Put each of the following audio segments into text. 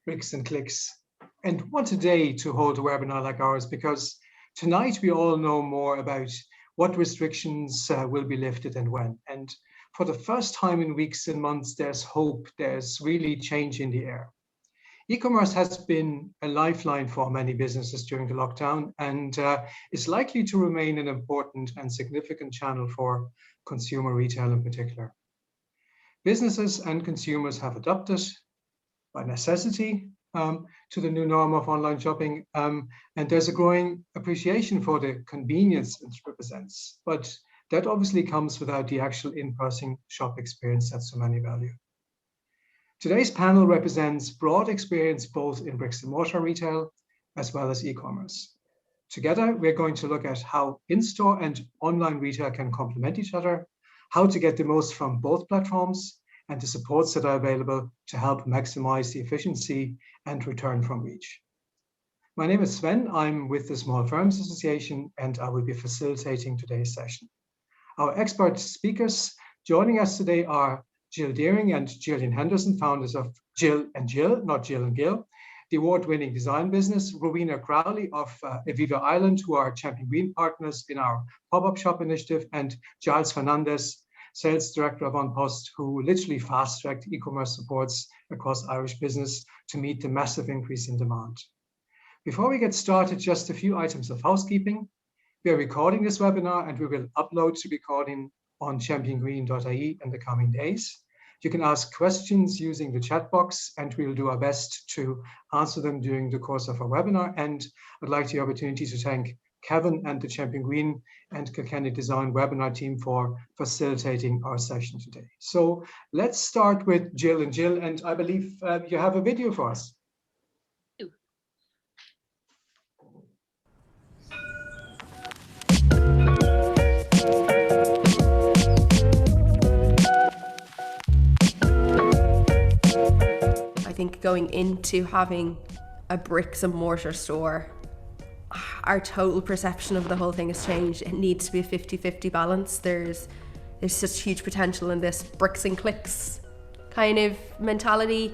bricks and clicks. And what a day to hold a webinar like ours, because tonight we all know more about what restrictions will be lifted and when. And for the first time in weeks and months, there's hope, there's really change in the air. E-commerce has been a lifeline for many businesses during the lockdown and is likely to remain an important and significant channel for consumer retail in particular. Businesses and consumers have adapted by necessity to the new norm of online shopping, and there's a growing appreciation for the convenience it represents. But that obviously comes without the actual in-person shop experience that so many value. Today's panel represents broad experience both in bricks and mortar retail as well as e-commerce. Together, we're going to look at how in-store and online retail can complement each other, how to get the most from both platforms, and the supports that are available to help maximize the efficiency and return from each. My name is Sven. I'm with the Small Firms Association, and I will be facilitating today's session. Our expert speakers joining us today are Gilles Deering and Gillian Henderson, founders of Gilles and Gilles, not Jill and Gil, the award-winning design business, Rowena Crowley of Aviva Ireland, who are Champion Green partners in our pop-up shop initiative, and Gilles Ferrandez, Sales Director of On Post, who literally fast-tracked e-commerce supports across Irish business to meet the massive increase in demand. Before we get started, just a few items of housekeeping. We are recording this webinar and we will upload the recording on championgreen.ie in the coming days. You can ask questions using the chat box and we'll do our best to answer them during the course of our webinar. And I'd like the opportunity to thank Kevin and the Champion Green and Kilkenny Design webinar team for facilitating our session today. So let's start with Jill and Jill, and I believe you have a video for us. I think going into having a bricks and mortar store, our total perception of the whole thing has changed. It needs to be a 50-50 balance. There's such huge potential in this bricks and clicks kind of mentality.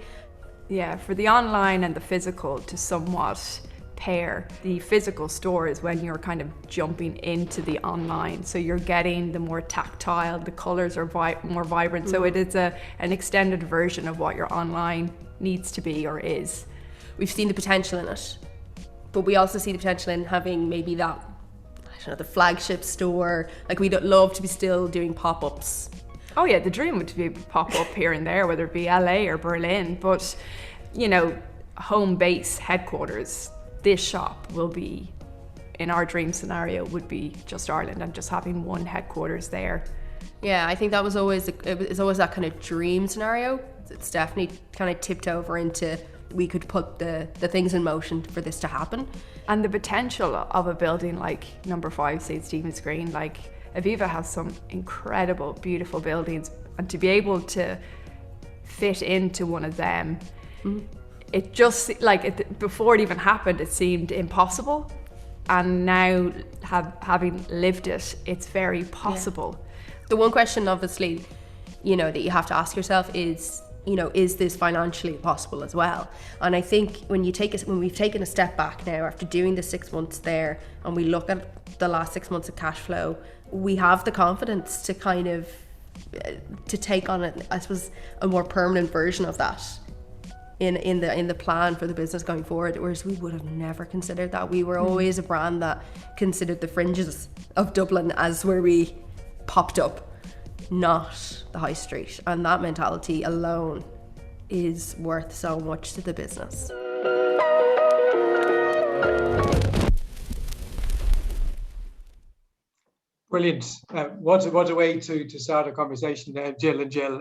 Yeah, for the online and the physical to somewhat pair. The physical store is when you're kind of jumping into the online. So you're getting the more tactile, the colors are more vibrant. So it is an extended version of what your online needs to be or is. We've seen the potential in it, but we also see the potential in having maybe that, I don't know, the flagship store. Like, we'd love to be still doing pop-ups. Oh yeah, the dream would be pop-up here and there, whether it be LA or Berlin, but you know, home base headquarters, this shop will be, in our dream scenario, would be just Ireland and just having one headquarters there. Yeah, I think that was always, it's always that kind of dream scenario. It's definitely kind of tipped over into we could put the things in motion for this to happen. And the potential of a building like number 5 St. Stephen's Green, like Aviva has some incredible, beautiful buildings, and to be able to fit into one of them, it just, like, before it even happened, it seemed impossible. And now, having lived it, it's very possible. Yeah. The one question, obviously, you know, that you have to ask yourself is, you know, is this financially possible as well? And I think when we've taken a step back now after doing the 6 months there, and we look at the last 6 months of cash flow, we have the confidence to kind of to take on it, I suppose, a more permanent version of that in the plan for the business going forward, whereas we would have never considered that. We were always a brand that considered the fringes of Dublin as where we popped up, not the high street, and that mentality alone is worth so much to the business. Brilliant. What a way to start a conversation there, Jill and Jill.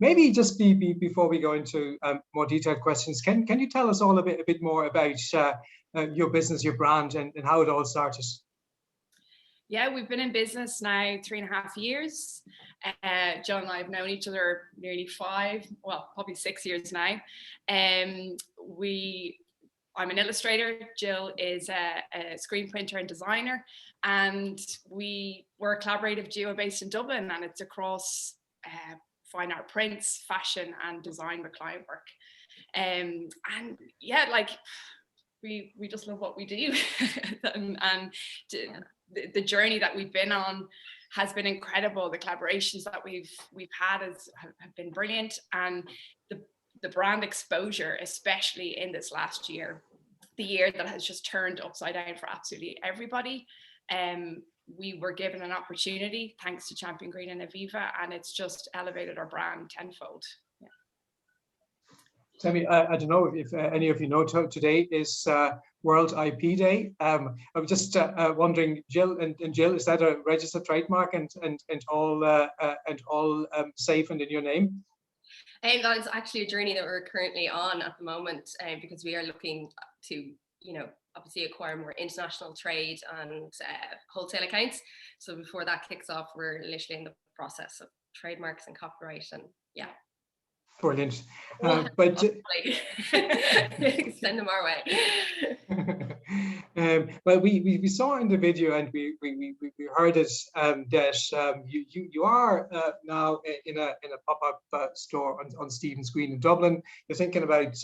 Maybe just before we go into more detailed questions, can you tell us all a bit more about your business, your brand, and how it all started? Yeah, we've been in business now 3.5 years. Jill and I have known each other nearly 5, well, probably 6 years now. I'm an illustrator. Jill is a screen printer and designer, and we're a collaborative duo based in Dublin, and it's across fine art prints, fashion, and design with client work. And yeah, like we just love what we do. and the journey that we've been on has been incredible. The collaborations that we've had have been brilliant, and the brand exposure, especially in this last year, the year that has just turned upside down for absolutely everybody. We were given an opportunity thanks to Champion Green and Aviva, and it's just elevated our brand tenfold. Yeah. Sammy, I don't know if any of you know, today is World IP Day. I was just wondering, Gilles, and Gilles, is that a registered trademark and all safe and in your name? And that is actually a journey that we're currently on at the moment, because we are looking to, obviously acquire more international trade and wholesale accounts. So before that kicks off, we're literally in the process of trademarks and copyright, and yeah. Brilliant. But send them our way. Well, we saw in the video, and we heard it, that you are now in a pop-up store on Stephen's Green in Dublin. You're thinking about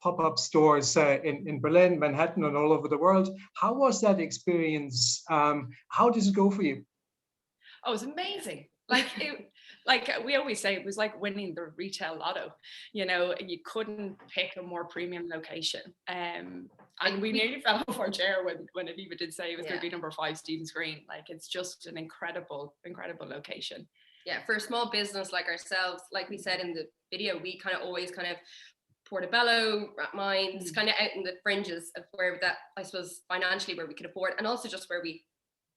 pop-up stores in Berlin, Manhattan, and all over the world. How was that experience? How did it go for you? Oh, it was amazing. Like we always say, it was like winning the retail lotto. You couldn't pick a more premium location. And we nearly fell off our chair when Aviva did say it was going to be number 5 Stephen's Green. Like, it's just an incredible location. Yeah, for a small business like ourselves, like we said in the video, we kind of always Portobello, Rathmines, kind of out in the fringes of where that, I suppose, financially where we could afford, and also just where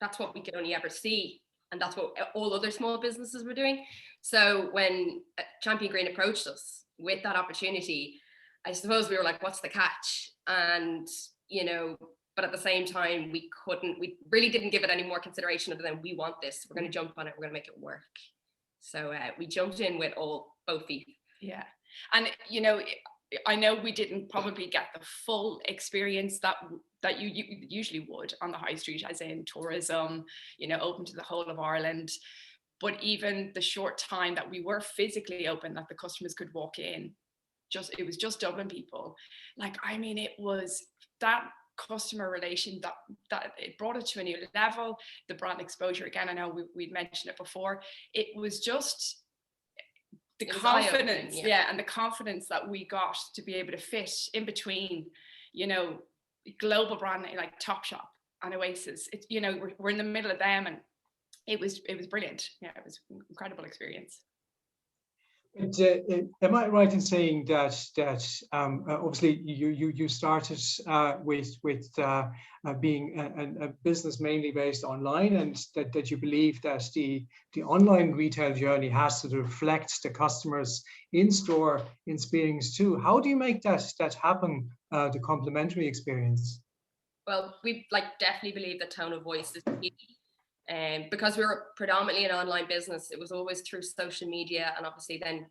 that's what we could only ever see. And that's what all other small businesses were doing. So when Champion Green approached us with that opportunity, I suppose we were like, what's the catch? And, but at the same time, we really didn't give it any more consideration other than, we want this. We're going to jump on it. We're going to make it work. So we jumped in with both feet. Yeah. And, I know we didn't probably get the full experience that you usually would on the high street, as in tourism, open to the whole of Ireland. But even the short time that we were physically open, that the customers could walk in, it was just Dublin people. It was that customer relation that it brought it to a new level. The brand exposure, again, I know we'd mentioned it before. It was just the confidence, and the confidence that we got to be able to fit in between, global brand like Topshop and Oasis. It's, we're in the middle of them, and it was brilliant. Yeah, it was an incredible experience. Am I right in saying that obviously you started with being a business mainly based online, and that you believe that the online retail journey has to reflect the customers in-store experience too? How do you make that happen, the complementary experience? Well, we definitely believe that tone of voice is key. Because we were predominantly an online business, it was always through social media, and obviously then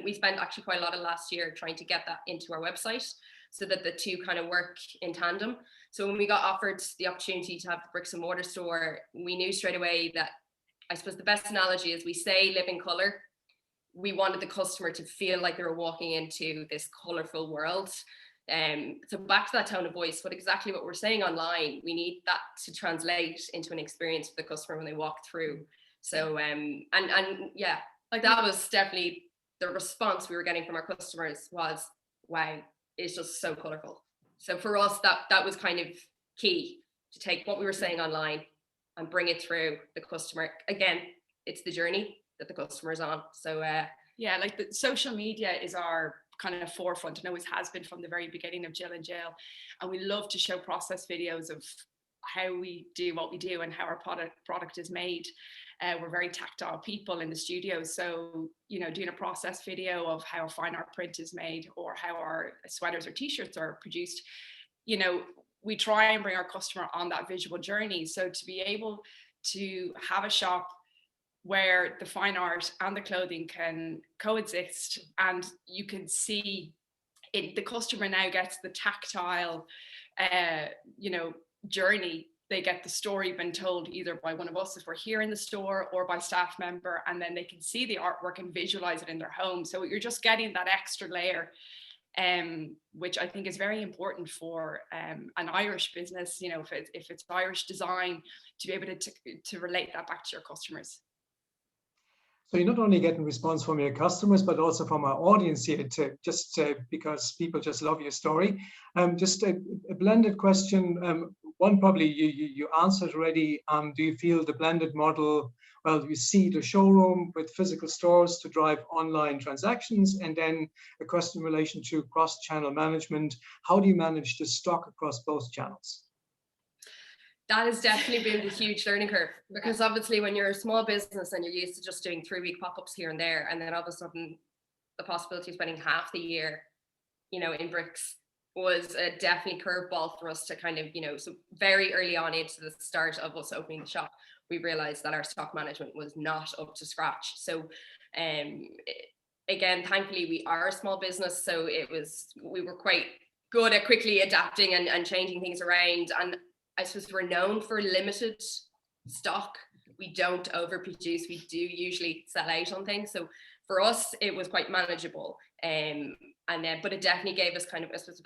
we spent actually quite a lot of last year trying to get that into our website so that the two kind of work in tandem. So when we got offered the opportunity to have the bricks and mortar store, we knew straight away that, I suppose the best analogy is, we say live in color. We wanted the customer to feel like they were walking into this colorful world. So back to that tone of voice, exactly what we're saying online, we need that to translate into an experience for the customer when they walk through. So that was definitely the response we were getting from our customers was, wow, it's just so colorful. So for us, that was kind of key, to take what we were saying online and bring it through the customer. Again, it's the journey that the customer's on. So the social media is our kind of forefront, and always has been from the very beginning of Gilles and Gilles. And we love to show process videos of how we do what we do and how our product is made. We're very tactile people in the studio, so doing a process video of how a fine art print is made, or how our sweaters or t-shirts are produced, we try and bring our customer on that visual journey. So to be able to have a shop where the fine art and the clothing can coexist, and you can see it, the customer now gets the tactile journey they get the story been told either by one of us if we're here in the store or by staff member, and then they can see the artwork and visualize it in their home. So you're just getting that extra layer, which I think is very important for an Irish business, you know, if it's Irish design, to be able to relate that back to your customers. So you're not only getting response from your customers, but also from our audience here, because people just love your story. Just a blended question. One probably you answered already. Do you feel the blended model, well, you see the showroom with physical stores to drive online transactions, and then a question in relation to cross-channel management. How do you manage the stock across both channels? That has definitely been the huge learning curve, because obviously when you're a small business and you're used to just doing 3-week pop-ups here and there, and then all of a sudden the possibility of spending half the year, you know, in bricks was a definitely curveball for us to kind of, you know, so very early on into the start of us opening the shop, we realized that our stock management was not up to scratch. So again, thankfully we are a small business, so we were quite good at quickly adapting and changing things around. And I suppose we're known for limited stock. We don't overproduce. We do usually sell out on things. So for us, it was quite manageable. But it definitely gave us kind of, I suppose,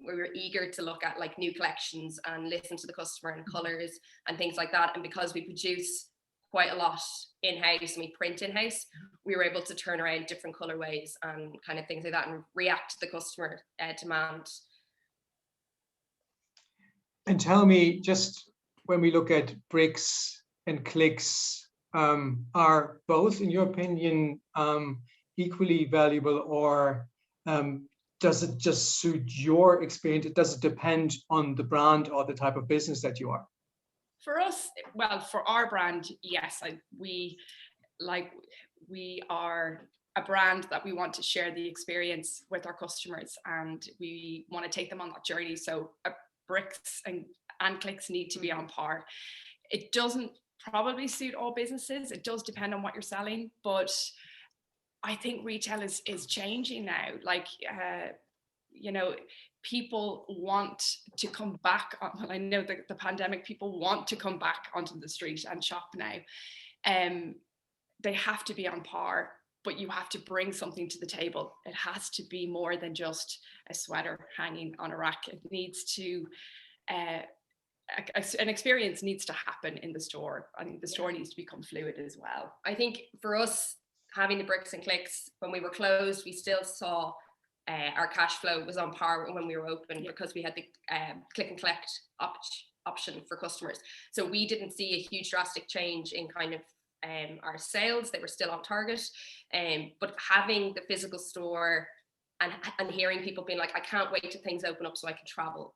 we were eager to look at like new collections and listen to the customer and colors and things like that. And because we produce quite a lot in-house and we print in-house, we were able to turn around different colorways and kind of things like that and react to the customer demand. And tell me, just when we look at bricks and clicks, are both, in your opinion, equally valuable, or does it just suit your experience? Does it depend on the brand or the type of business that you are? For us, well, for our brand, yes, we are a brand that we want to share the experience with our customers, and we want to take them on that journey. So bricks and clicks need to be on par. It doesn't probably suit all businesses. It does depend on what you're selling, but I think retail is changing now. Like, you know, people want to come back. Well, I know that the pandemic, people want to come back onto the street and shop now. They have to be on par, but you have to bring something to the table. It has to be more than just a sweater hanging on a rack. It needs to, an experience needs to happen in the store. I think the store needs to become fluid as well. I think for us, having the bricks and clicks, when we were closed, we still saw our cash flow was on par when we were open, because we had the click and collect option for customers. So we didn't see a huge drastic change in kind of our sales. They were still on target. But having the physical store and hearing people being like, I can't wait till things open up so I can travel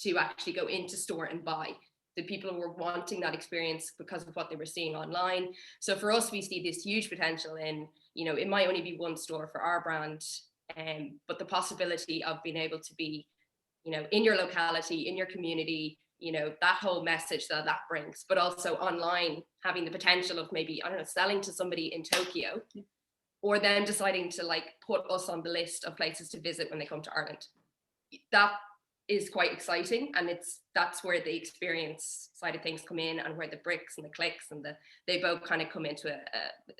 to actually go into store and buy. The people were wanting that experience because of what they were seeing online. So for us, we see this huge potential in, you know, it might only be one store for our brand, but the possibility of being able to be, you know, in your locality, in your community, you know, that whole message that brings, but also online, having the potential of maybe, I don't know, selling to somebody in Tokyo, or them deciding to like put us on the list of places to visit when they come to Ireland. That is quite exciting, and that's where the experience side of things come in, and where the bricks and the clicks and they both kind of come into a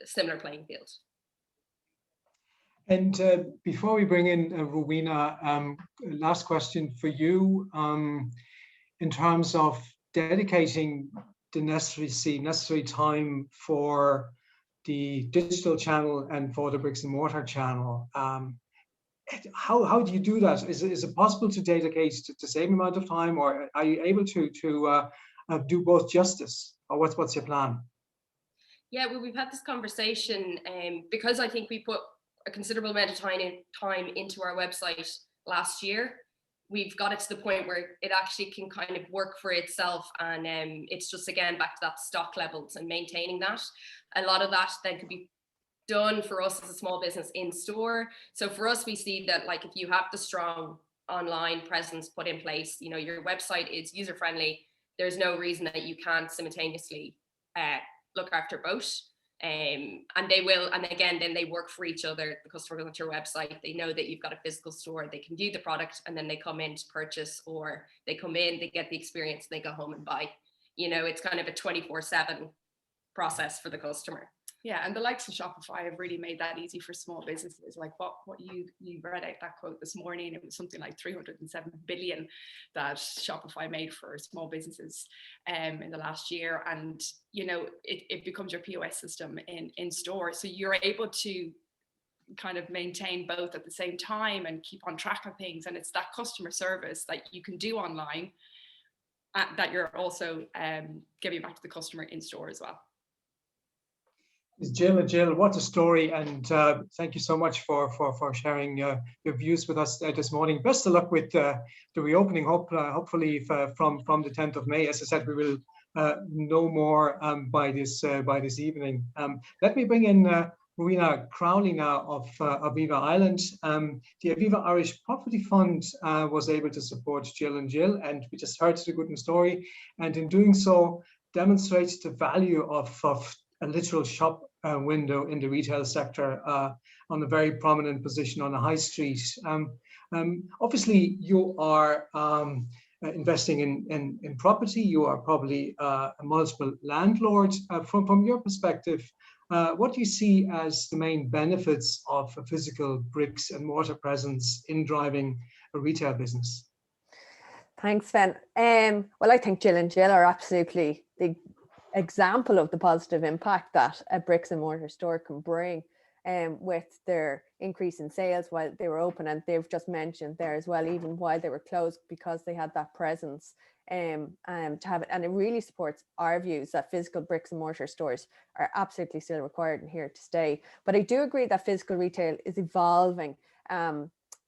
similar playing field. And before we bring in Rowena, last question for you. In terms of dedicating the necessary time for the digital channel and for the bricks and mortar channel, how do you do that? Is it possible to dedicate the same amount of time, or are you able to do both justice, or what's your plan? Yeah, well, we've had this conversation because I think we put a considerable amount of time into our website last year. We've got it to the point where it actually can kind of work for itself, and it's just, again, back to that stock levels and maintaining that. A lot of that then could be done for us as a small business in store. So for us, we see that, like, if you have the strong online presence put in place, you know, your website is user friendly, there's no reason that you can't simultaneously look after both. And they will, and again, then they work for each other. The customer goes onto your website, they know that you've got a physical store, they can view the product, and then they come in to purchase, or they come in, they get the experience, and they go home and buy. You know, it's kind of a 24/7 process for the customer. Yeah, and the likes of Shopify have really made that easy for small businesses. Like what you read out that quote this morning, it was something like 307 billion that Shopify made for small businesses in the last year. And you know, it becomes your POS system in store. So you're able to kind of maintain both at the same time and keep on track of things. And it's that customer service that you can do online that you're also giving back to the customer in store as well. Jill, what a story, and thank you so much for sharing your views with us this morning. Best of luck with the reopening. Hopefully from the 10th of May. As I said, we will know more by this evening. Let me bring in Marina Crowley now of Aviva Ireland. The Aviva Irish Property Fund was able to support Jill, and we just heard the good story, and in doing so demonstrates the value of a literal shop window in the retail sector on a very prominent position on a high street. Obviously, you are investing in property. You are probably a multiple landlord. From your perspective, what do you see as the main benefits of a physical bricks and mortar presence in driving a retail business? Thanks, Sven. Well, I think Jill are absolutely the example of the positive impact that a bricks and mortar store can bring with their increase in sales while they were open, and they've just mentioned there as well, even while they were closed, because they had that presence to have it. And it really supports our views that physical bricks and mortar stores are absolutely still required and here to stay. But I do agree that physical retail is evolving,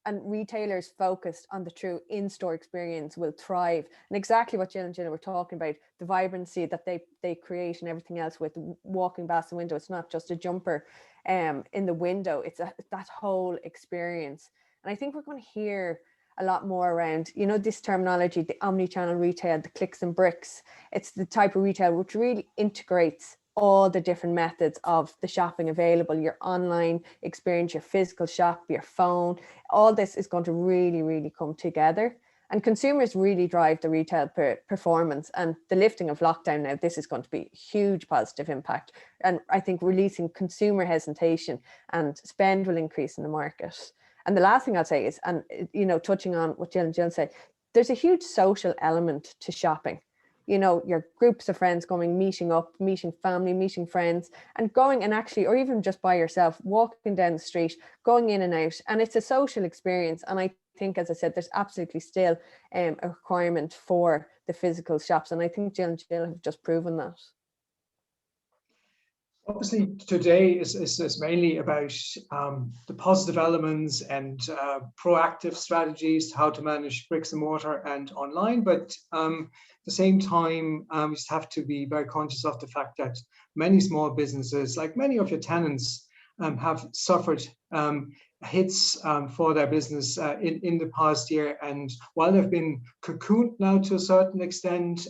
and retailers focused on the true in-store experience will thrive. And exactly what Jill were talking about, the vibrancy that they create and everything else with walking past the window. It's not just a jumper in the window, it's that whole experience. And I think we're going to hear a lot more around, you know, this terminology, the omni-channel retail, the clicks and bricks. It's the type of retail which really integrates all the different methods of the shopping available, your online experience, your physical shop, your phone. All this is going to really, really come together. And consumers really drive the retail performance, and the lifting of lockdown now, this is going to be a huge positive impact. And I think releasing consumer hesitation and spend will increase in the market. And the last thing I'll say is, and you know, touching on what Jill said, there's a huge social element to shopping. You know, your groups of friends going, meeting up, meeting family, meeting friends, and going and actually, or even just by yourself, walking down the street, going in and out. And it's a social experience. And I think, as I said, there's absolutely still a requirement for the physical shops. And I think Jill have just proven that. Obviously, today is mainly about the positive elements and proactive strategies, how to manage bricks and mortar and online. But at the same time, we just have to be very conscious of the fact that many small businesses, like many of your tenants, have suffered hits for their business in the past year. And while they've been cocooned now to a certain extent,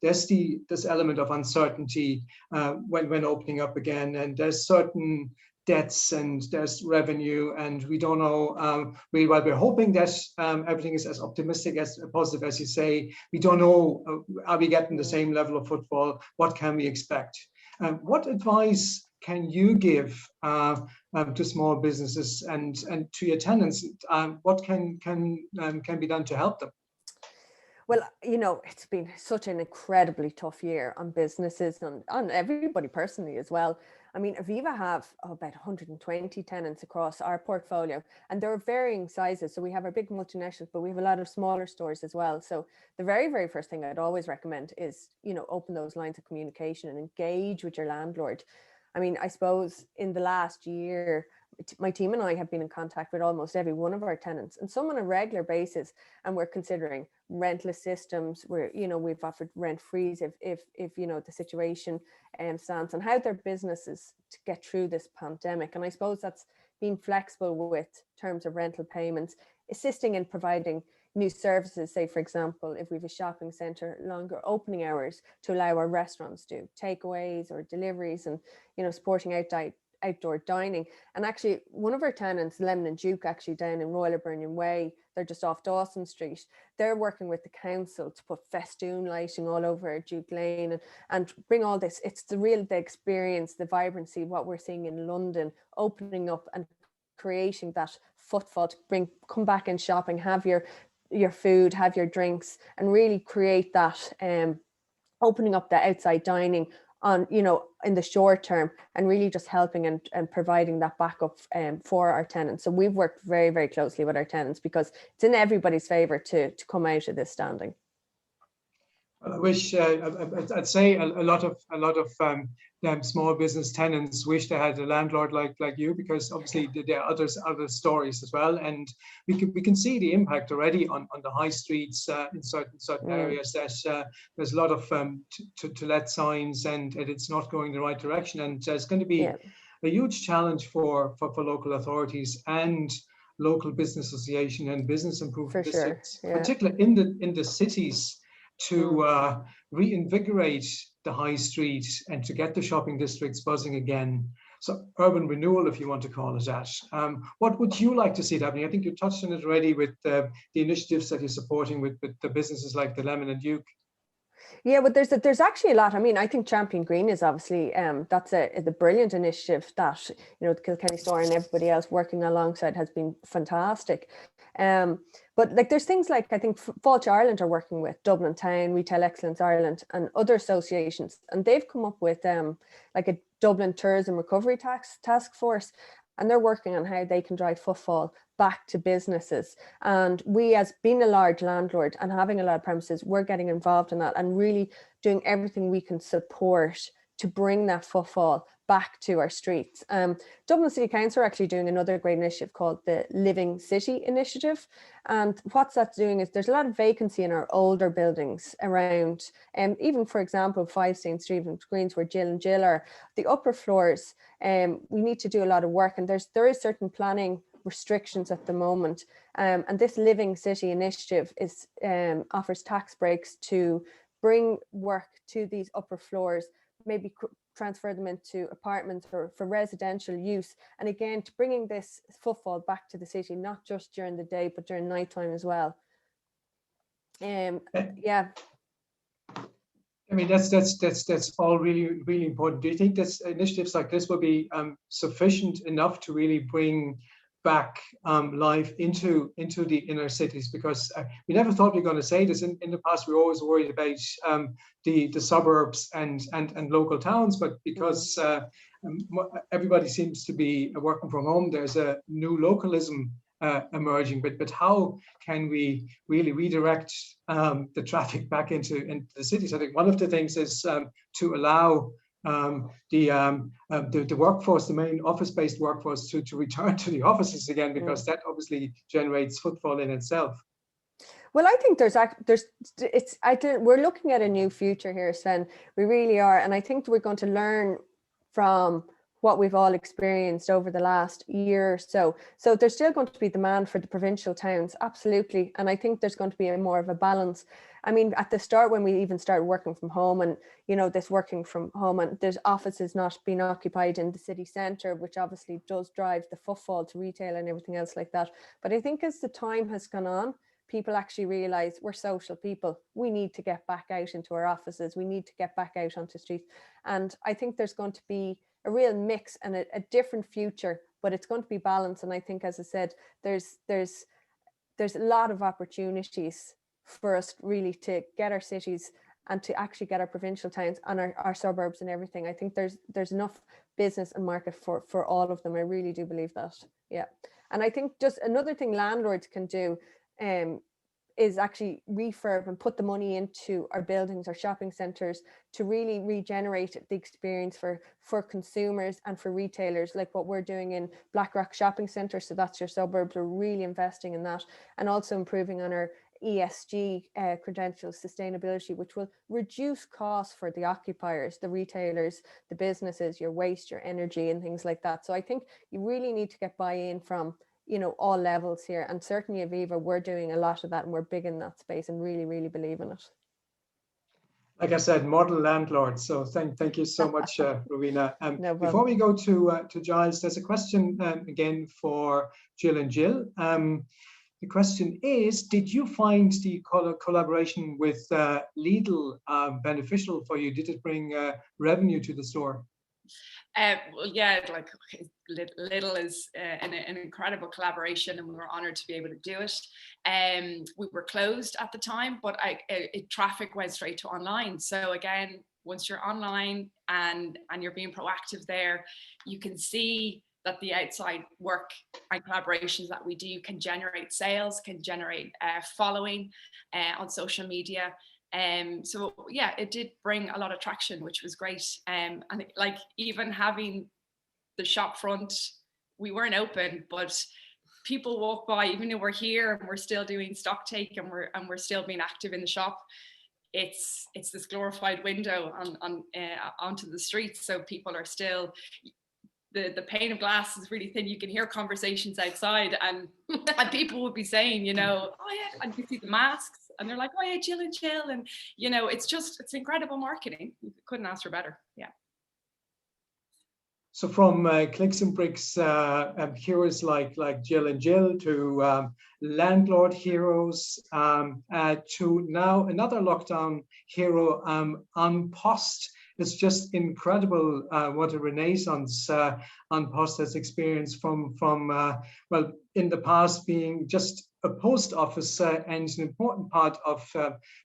there's this element of uncertainty when opening up again, and there's certain debts and there's revenue, and we don't know really. While we're hoping that everything is as optimistic, as positive as you say, we don't know, are we getting the same level of footfall? What can we expect? What advice can you give to small businesses and to your tenants? What can be done to help them? Well, you know, it's been such an incredibly tough year on businesses and on everybody personally as well. I mean, Aviva have about 120 tenants across our portfolio, and there are varying sizes. So we have our big multinationals, but we have a lot of smaller stores as well. So the very, very first thing I'd always recommend is, you know, open those lines of communication and engage with your landlord. I mean, I suppose in the last year, my team and I have been in contact with almost every one of our tenants, and some on a regular basis. And we're considering rental systems. We've offered rent freeze if you know the situation stands, and how their businesses to get through this pandemic. And I suppose that's being flexible with terms of rental payments. assisting in providing new services. Say, for example, if we have a shopping centre, longer opening hours to allow our restaurants to do takeaways or deliveries, and supporting outdoor dining. And actually, one of our tenants, Lemon and Duke, actually down in Royal Hibernian Way, they're just off Dawson Street. They're working with the council to put festoon lighting all over Duke Lane and bring all this. It's the experience, the vibrancy, what we're seeing in London, opening up and creating that footfall to come back in shopping, have your food, have your drinks, and really create that opening up the outside dining on, in the short term, and really just helping and providing that backup for our tenants. So we've worked very, very closely with our tenants because it's in everybody's favor to come out of this standing. Well, I wish I'd say a lot of small business tenants wish they had a landlord like you, because obviously there are other stories as well, and we can see the impact already on the high streets in certain areas. That there's a lot of to let signs, and it's not going the right direction, and it's going to be a huge challenge for local authorities and local business association and business improvement districts, particularly in the cities, to reinvigorate the high street and to get the shopping districts buzzing again. So urban renewal, if you want to call it that. What would you like to see happening? I think you touched on it already with the initiatives that you're supporting with the businesses like the Lemon and Duke. Yeah, but there's actually a lot. I mean, I think Champion Green is obviously that's a brilliant initiative that the Kilkenny store and everybody else working alongside has been fantastic. But like there's things like, I think Fáilte Ireland are working with Dublin Town, Retail Excellence Ireland and other associations, and they've come up with like a Dublin Tourism Recovery Task Force, and they're working on how they can drive footfall back to businesses. And we, as being a large landlord and having a lot of premises, we're getting involved in that and really doing everything we can support to bring that footfall back to our streets. Dublin City Council are actually doing another great initiative called the Living City Initiative. And what that's doing is there's a lot of vacancy in our older buildings around, even for example, 5 St. Stephen's Greens, where Gilles and Gilles are, the upper floors, we need to do a lot of work, and there is certain planning restrictions at the moment. And this Living City Initiative offers tax breaks to bring work to these upper floors, maybe transfer them into apartments or for residential use. And again, to bringing this footfall back to the city, not just during the day, but during nighttime as well. Yeah. I mean, that's all really, really important. Do you think that initiatives like this will be sufficient enough to really bring back life into the inner cities? Because we never thought we were going to say this. In the past, we were always worried about the suburbs and local towns, but because everybody seems to be working from home, there's a new localism emerging. But how can we really redirect the traffic back into the cities? I think one of the things is to allow the workforce, the main office-based workforce, to return to the offices again, because that obviously generates footfall in itself. Well, I think we're looking at a new future here, Sven. We really are, and I think we're going to learn from what we've all experienced over the last year or so. So there's still going to be demand for the provincial towns, absolutely, and I think there's going to be more of a balance. I mean, at the start, when we even started working from home, and this working from home, and there's offices not being occupied in the city centre, which obviously does drive the footfall to retail and everything else like that. But I think as the time has gone on, people actually realise we're social people. We need to get back out into our offices. We need to get back out onto the streets. And I think there's going to be a real mix and a different future, but it's going to be balanced. And I think, as I said, there's a lot of opportunities for us really to get our cities and to actually get our provincial towns and our suburbs and everything. I think there's enough business and market for all of them. I really do believe that. Yeah. And I think just another thing landlords can do is actually refurb and put the money into our buildings, our shopping centres, to really regenerate the experience for consumers and for retailers, like what we're doing in Blackrock Shopping Centre. So that's your suburbs. We're really investing in that, and also improving on our ESG credentials, sustainability, which will reduce costs for the occupiers, the retailers, the businesses, your waste, your energy and things like that. So I think you really need to get buy-in from all levels here. And certainly Aviva, we're doing a lot of that, and we're big in that space and really, really believe in it. Like I said, model landlord. So thank you so much, Rowena. No Before problem. we go to Giles, there's a question again for Jill and Jill. The question is, did you find the collaboration with Lidl beneficial for you? Did it bring revenue to the store? Well, yeah, like Lidl is an incredible collaboration, and we were honored to be able to do it. We were closed at the time, but traffic went straight to online. So again, once you're online and you're being proactive there, you can see that the outside work and collaborations that we do can generate sales, can generate following on social media. So yeah, it did bring a lot of traction, which was great. And like even having the shop front, we weren't open, but people walk by, even though we're here and we're still doing stock take and we're still being active in the shop. It's this glorified window onto the streets, so people are still. The pane of glass is really thin. You can hear conversations outside, and people would be saying, oh yeah, and you see the masks, and they're like, oh yeah, Jill and Jill, and it's incredible marketing. You couldn't ask for better. Yeah. So from clicks and bricks heroes like Jill and Jill to landlord heroes to now another lockdown hero on Post. It's just incredible what a renaissance Post has experienced from well, in the past being just a post office and an important part of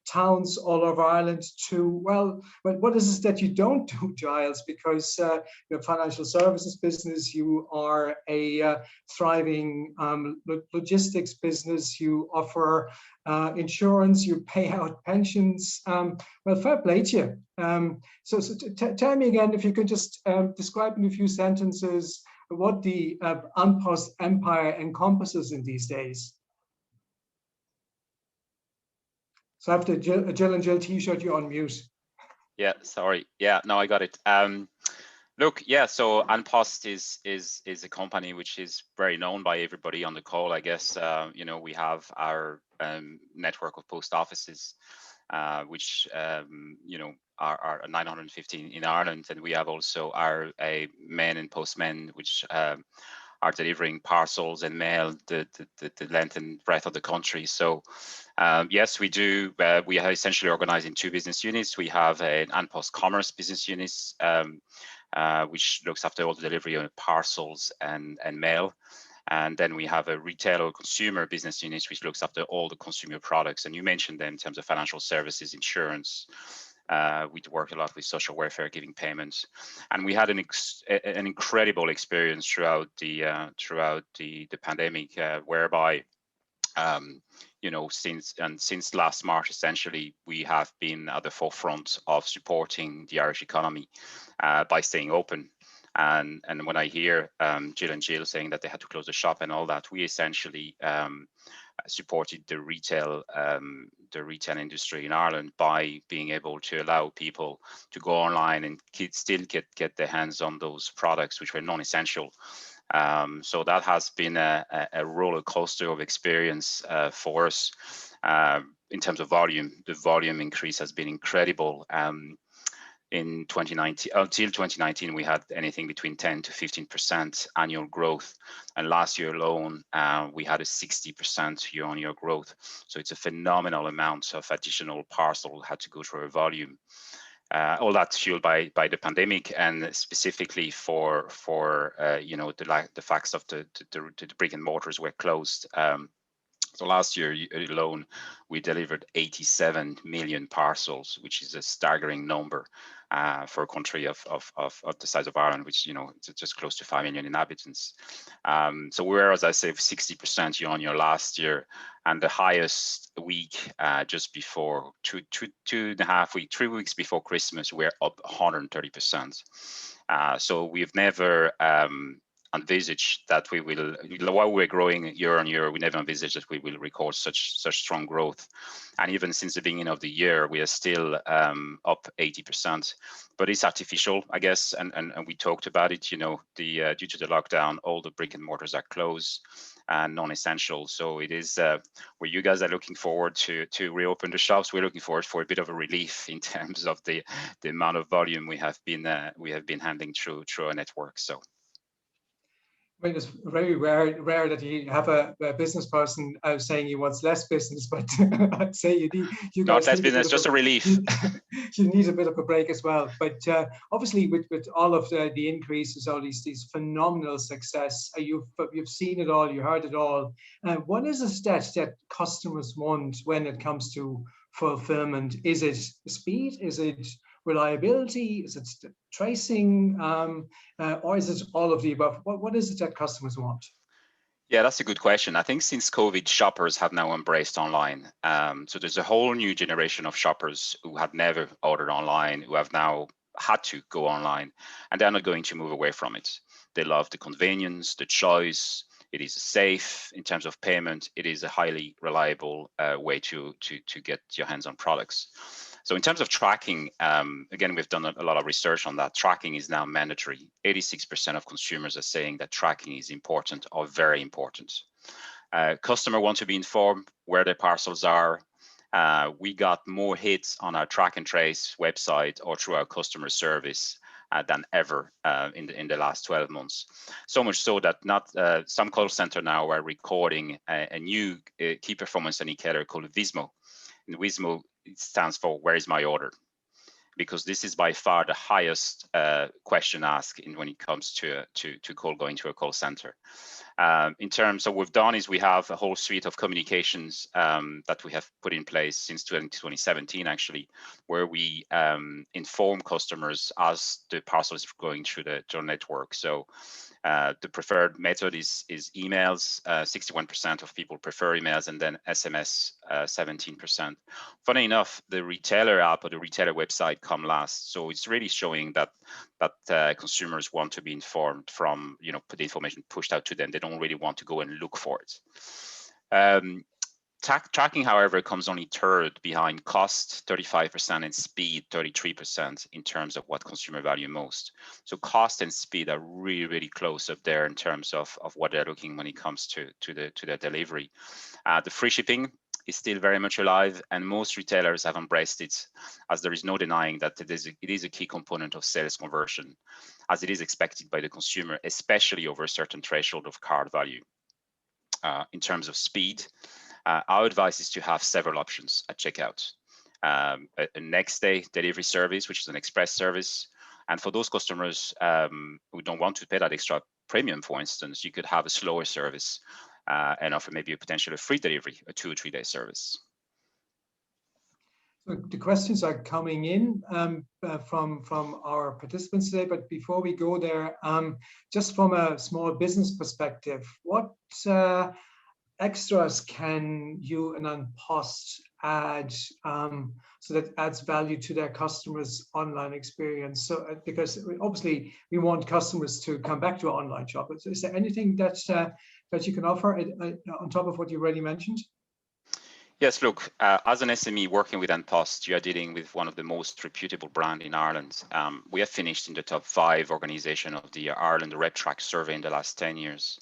towns all over Ireland to, well, what is it that you don't do, Giles? Because you're a financial services business, you are a thriving logistics business, you offer insurance, you pay out pensions. Well, fair play to you. So tell me again, if you could just describe in a few sentences what the An Post empire encompasses in these days. So after Jill and Jill t-shirt, you're on mute. Yeah, sorry. Yeah, no, I got it. Look, yeah, so An Post is a company which is very known by everybody on the call, I guess. We have our network of post offices, which are 915 in Ireland, and we have also our men and postmen, which are delivering parcels and mail the length and breadth of the country. So yes, we do. We are essentially organized in two business units. We have an An Post Commerce business unit, which looks after all the delivery of parcels and mail. And then we have a retail or consumer business unit, which looks after all the consumer products. And you mentioned them in terms of financial services, insurance. We work a lot with social welfare, giving payments, and we had an incredible experience throughout the pandemic, whereby since last March, essentially, we have been at the forefront of supporting the Irish economy by staying open. And when I hear Jill and Jill saying that they had to close the shop and all that, we essentially supported the retail industry in Ireland by being able to allow people to go online and still get their hands on those products which were non-essential. So that has been a roller coaster of experience for us in terms of volume. The volume increase has been incredible. In 2019, until 2019, we had anything between 10 to 15% annual growth, and last year alone, we had a 60% year-on-year growth. So it's a phenomenal amount of additional parcel had to go through our volume. All that's fueled by the pandemic, and specifically for the facts of the brick and mortars were closed. So last year alone, we delivered 87 million parcels, which is a staggering number for a country of the size of Ireland, which it's just close to 5 million inhabitants. So we're, as I say, 60% year-on-year last year, and the highest week just before 3 weeks before Christmas, we're up 130%. So we've never envisaged that we will, while we're growing year on year, we never envisaged that we will record such strong growth. And even since the beginning of the year, we are still up 80%, but it's artificial, I guess. And we talked about it, due to the lockdown, all the brick and mortars are closed. non-essential. So it is where you guys are looking forward to reopen the shops. We're looking forward for a bit of a relief in terms of the amount of volume we have been handling through our network. So. I mean, it's very rare that you have a business person saying he wants less business, but I'd say you Not guys less need business, just a relief. You need a bit of a break as well. But obviously, with all of the increases, all these phenomenal success, you've seen it all, you heard it all. What is it that customers want when it comes to fulfillment? Is it speed? Is it reliability? Is it tracing? Or is it all of the above? What is it that customers want? Yeah, that's a good question. I think since COVID, shoppers have now embraced online. So there's a whole new generation of shoppers who have never ordered online, who have now had to go online, and they're not going to move away from it. They love the convenience, the choice. It is safe in terms of payment. It is a highly reliable way to get your hands on products. So in terms of tracking, again, we've done a lot of research on that. Tracking is now mandatory. 86% of consumers are saying that tracking is important or very important. Customers want to be informed where their parcels are. We got more hits on our track and trace website or through our customer service than ever in the last 12 months. So much so that some call center now are recording a new key performance indicator called WISMO. And WISMO, it stands for Where is my order? Because this is by far the highest question asked when it comes to going to a call center. In terms of what we've done is we have a whole suite of communications that we have put in place since 2017, actually, where we inform customers as the parcel is going through the network. So the preferred method is emails. 61% of people prefer emails, and then SMS, 17%. Funny enough, the retailer app or the retailer website come last. So it's really showing that consumers want to be informed from, put the information pushed out to them. They don't really want to go and look for it. Tracking, however, comes only third behind cost, 35%, and speed, 33%, in terms of what consumer value most. So cost and speed are really, really close up there in terms of what they're looking when it comes to their delivery. The free shipping is still very much alive, and most retailers have embraced it, as there is no denying that it is a key component of sales conversion, as it is expected by the consumer, especially over a certain threshold of card value. In terms of speed, our advice is to have several options at checkout. A next day delivery service, which is an express service. And for those customers who don't want to pay that extra premium, for instance, you could have a slower service and offer maybe a potential free delivery, a 2 or 3 day service. So the questions are coming in from our participants today, but before we go there, just from a small business perspective, what extras can you and An Post add so that adds value to their customers' online experience? So because obviously we want customers to come back to our online shop. Is there anything that you can offer on top of what you already mentioned? Yes, look, as an SME working with An Post, you are dealing with one of the most reputable brands in Ireland. We have finished in the top 5 organization of the Ireland RepTrak survey in the last 10 years.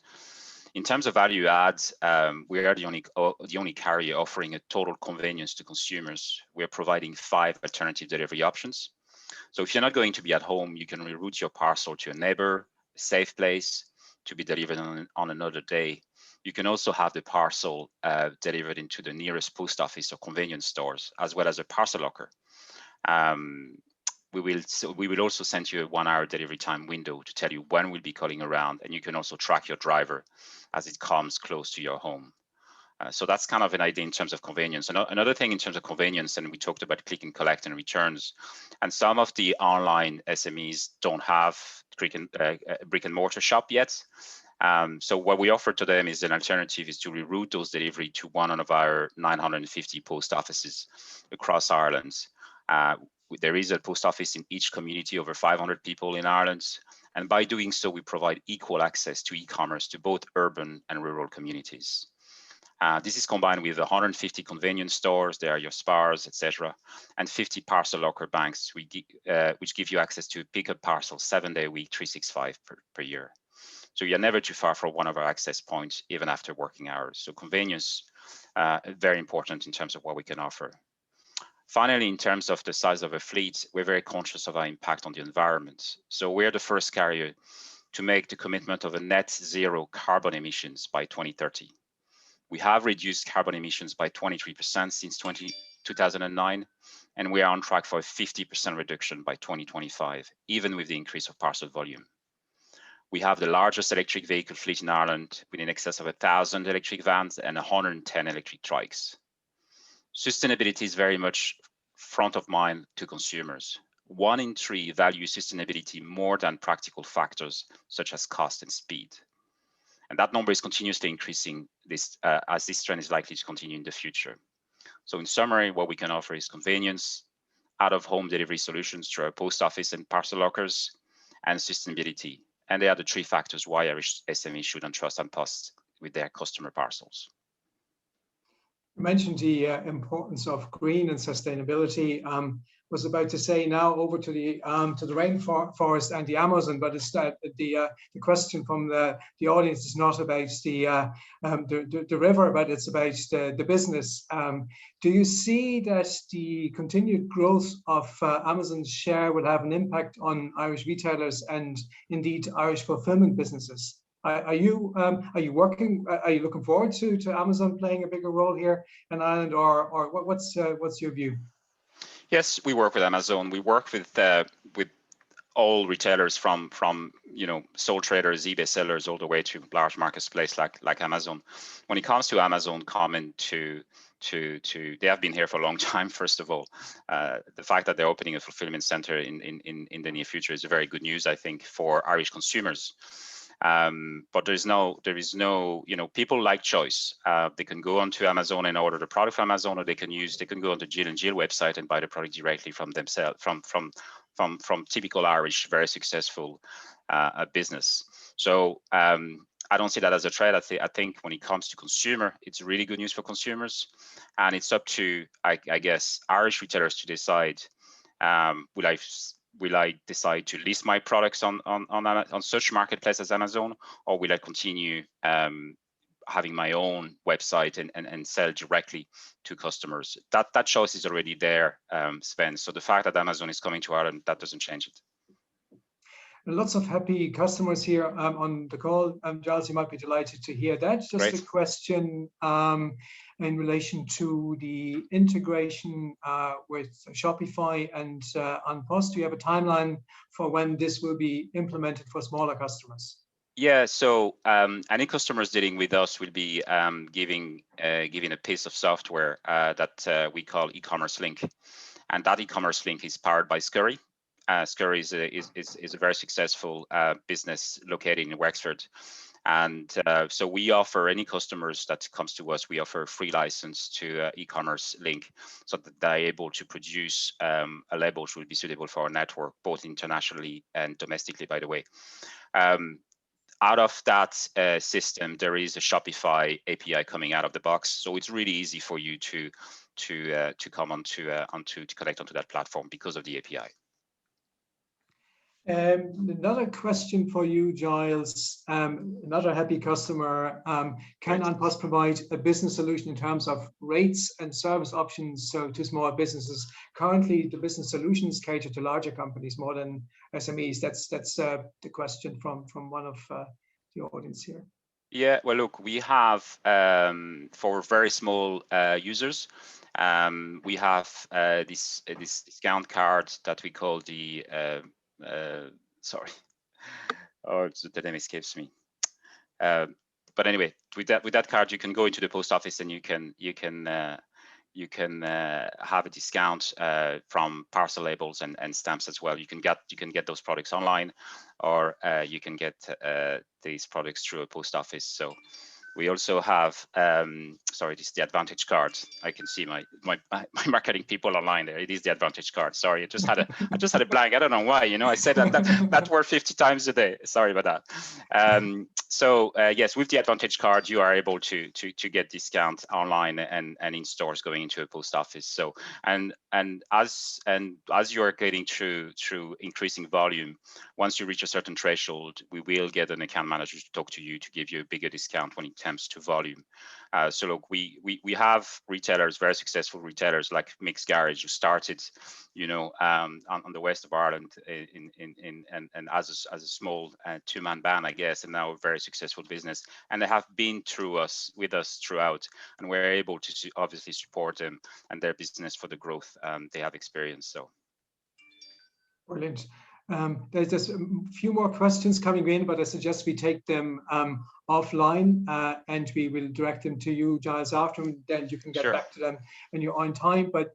In terms of value adds, we are the only carrier offering a total convenience to consumers. We are providing 5 alternative delivery options. So if you're not going to be at home, you can reroute your parcel to a neighbor, a safe place, to be delivered on another day. You can also have the parcel delivered into the nearest post office or convenience stores, as well as a parcel locker. We will also send you a 1-hour delivery time window to tell you when we'll be calling around, and you can also track your driver as it comes close to your home. So that's kind of an idea in terms of convenience. Another thing in terms of convenience, and we talked about click and collect and returns, and some of the online SMEs don't have brick and mortar shop yet. So what we offer to them is an alternative is to reroute those delivery to one of our 950 post offices across Ireland. There is a post office in each community, over 500 people in Ireland. And by doing so, we provide equal access to e-commerce to both urban and rural communities. This is combined with 150 convenience stores, there are your Spars, etc., and 50 parcel locker banks, which give you access to pick up parcels 7 day a week, 365 per year. So you're never too far from one of our access points, even after working hours. So convenience, very important in terms of what we can offer. Finally, in terms of the size of a fleet, we're very conscious of our impact on the environment. So we're the first carrier to make the commitment of a net zero carbon emissions by 2030. We have reduced carbon emissions by 23% since 2009, and we are on track for a 50% reduction by 2025, even with the increase of parcel volume. We have the largest electric vehicle fleet in Ireland, with in excess of 1,000 electric vans and 110 electric trikes. Sustainability is very much front of mind to consumers. 1 in 3 value sustainability more than practical factors such as cost and speed. And that number is continuously increasing as this trend is likely to continue in the future. So in summary, what we can offer is convenience, out-of-home delivery solutions through our post office and parcel lockers, and sustainability. And they are the 3 factors why Irish SMEs should entrust An Post with their customer parcels. You mentioned the importance of green and sustainability. Was about to say now over to the rainforest and the Amazon, but it's that the question from the audience is not about the river, but it's about the business. Do you see that the continued growth of Amazon's share will have an impact on Irish retailers and indeed Irish fulfillment businesses? Are you working? Are you looking forward to Amazon playing a bigger role here in Ireland, or what's your view? Yes, we work with Amazon. We work with all retailers from sole traders, eBay sellers, all the way to large marketplace like Amazon. When it comes to Amazon coming to they have been here for a long time. First of all, the fact that they're opening a fulfillment center in the near future is a very good news, I think, for Irish consumers. But there is no, people like choice. They can go onto Amazon and order the product from Amazon, or they can go onto Gilles and Gilles website and buy the product directly from themselves, from typical Irish, very successful business. So I don't see that as a threat. I think when it comes to consumer, it's really good news for consumers, and it's up to, I guess, Irish retailers to decide, will I decide to list my products on such marketplace as Amazon, or will I continue having my own website and sell directly to customers? That choice is already there, Sven. So the fact that Amazon is coming to Ireland, that doesn't change it. Lots of happy customers here on the call. Giles, you might be delighted to hear that. Just Great. A question in relation to the integration with Shopify and An Post. Do you have a timeline for when this will be implemented for smaller customers? Yeah, so any customers dealing with us will be giving a piece of software that we call ecommerce link, and that ecommerce link is powered by Scurry. Scurry is a very successful business located in Wexford, and so we offer any customers that comes to us, we offer a free license to e-commerce link, so that they're able to produce a label which will be suitable for our network, both internationally and domestically, by the way. Out of that system, there is a Shopify API coming out of the box, so it's really easy for you to come to connect onto that platform because of the API. Another question for you, Giles. Another happy customer. Can An Post provide a business solution in terms of rates and service options to small businesses? Currently, the business solutions cater to larger companies more than SMEs. That's the question from one of the audience here. Yeah, well, look, we have for very small users, we have this discount card that we call the sorry, the name escapes me. But anyway, with that card, you can go into the post office and you can have a discount from parcel labels and stamps as well. You can get those products online, or you can get these products through a post office. So We also have, sorry, this is the Advantage card. I can see my marketing people online there. It is the Advantage card. Sorry, I just had a blank. I don't know why. You know, I said that word 50 times a day. Sorry about that. Yes, with the Advantage card, you are able to get discount online and in stores going into a post office. So and as you are getting through increasing volume, once you reach a certain threshold, we will get an account manager to talk to you to give you a bigger discount when it comes to volume. So look, we have retailers, very successful retailers like Mixed Garage, who started, you know, on the west of Ireland and as a small two-man band, I guess, and now a very successful business. And they have been with us throughout, and we're able to obviously support them and their business for the growth they have experienced. So. Brilliant. There's just a few more questions coming in, but I suggest we take them offline and we will direct them to you, Giles, after, and then you can get back to them in your own time. But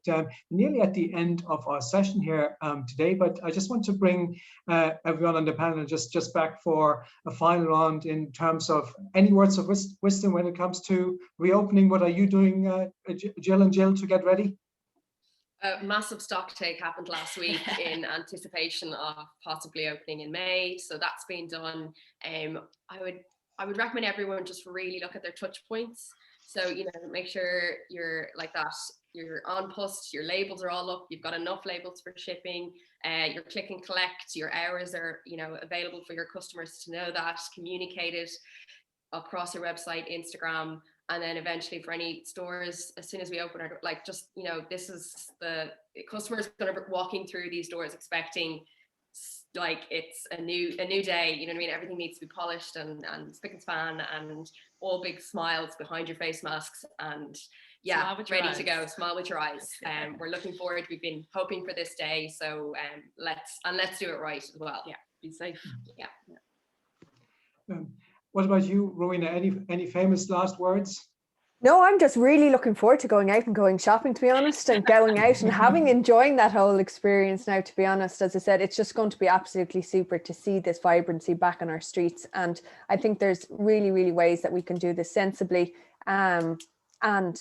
nearly at the end of our session here today, but I just want to bring everyone on the panel just back for a final round in terms of any words of wisdom when it comes to reopening. What are you doing, Jill and Jill, to get ready? A massive stock take happened last week in anticipation of possibly opening in May. So that's been done. I would recommend everyone just really look at their touch points. So, you know, make sure you're like that. You're on Post, your labels are all up. You've got enough labels for shipping. Your click and collect, your hours are, you know, available for your customers to know that, communicated across your website, Instagram. And then eventually for any stores, as soon as we open our, like, just, you know, this is the customers going to be walking through these doors expecting like it's a new day, you know what I mean? Everything needs to be polished and spick and span and all big smiles behind your face masks and yeah, ready to go. Smile with your eyes. We're looking forward. We've been hoping for this day. So let's do it right as well. Yeah, be safe. Yeah. What about you, Rowena? Any famous last words? No, I'm just really looking forward to going out and going shopping, to be honest, and going out and enjoying that whole experience now, to be honest. As I said, it's just going to be absolutely super to see this vibrancy back on our streets. And I think there's really, really ways that we can do this sensibly. And,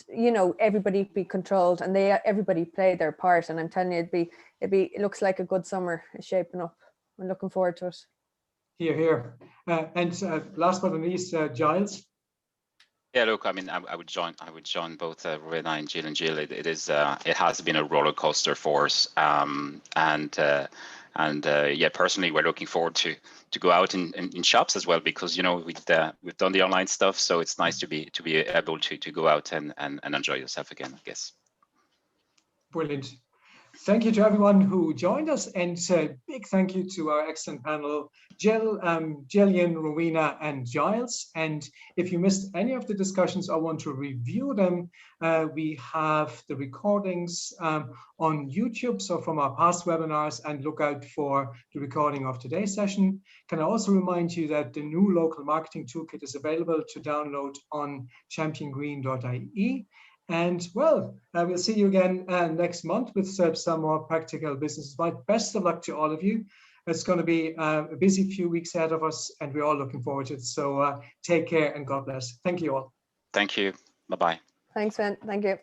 you know, everybody be controlled and everybody play their part. And I'm telling you, it looks like a good summer is shaping up. I'm looking forward to it. Here. And last but not least, Giles. Yeah, look, I mean, I would join both Rowena and Jill. It has been a roller coaster for us, yeah, personally, we're looking forward to go out in shops as well, because, you know, we've done the online stuff, so it's nice to be able to go out and enjoy yourself again, I guess. Brilliant. Thank you to everyone who joined us, and big thank you to our excellent panel, Jill, Gillian, Rowena, and Giles. And if you missed any of the discussions or want to review them, we have the recordings on YouTube, so from our past webinars, and look out for the recording of today's session. Can I also remind you that the new local marketing toolkit is available to download on championgreen.ie. And well, we'll see you again next month with some more practical business advice. Best of luck to all of you. It's going to be a busy few weeks ahead of us, and we're all looking forward to it. So take care and God bless. Thank you all. Thank you. Bye-bye. Thanks, Ben. Thank you.